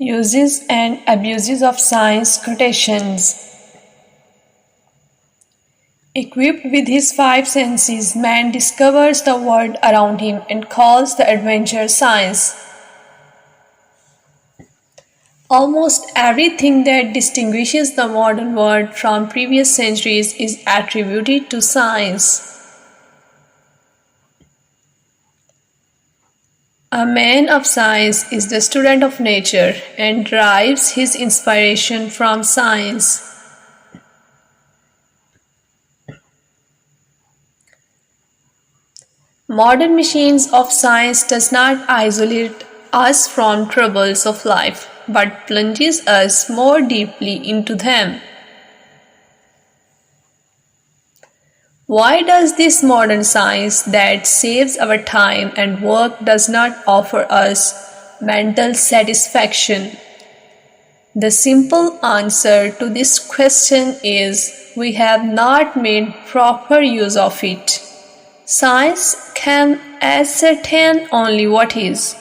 Uses and abuses of science quotations. Equipped with his five senses, man discovers the world around him and calls the adventure science. Almost everything that distinguishes the modern world from previous centuries is attributed to science. A man of science is the student of nature and derives his inspiration from science. Modern machines of science does not isolate us from troubles of life, but plunges us more deeply into them. Why does this modern science that saves our time and work does not offer us mental satisfaction? The simple answer to this question is we have not made proper use of it. Science can ascertain only what is,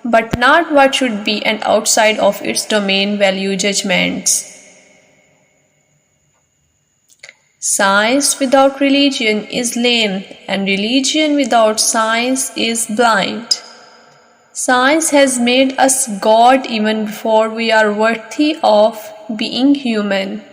but not what should be, and outside of its domain value judgments. Science without religion is lame, and religion without science is blind. Science has made us God even before we are worthy of being human.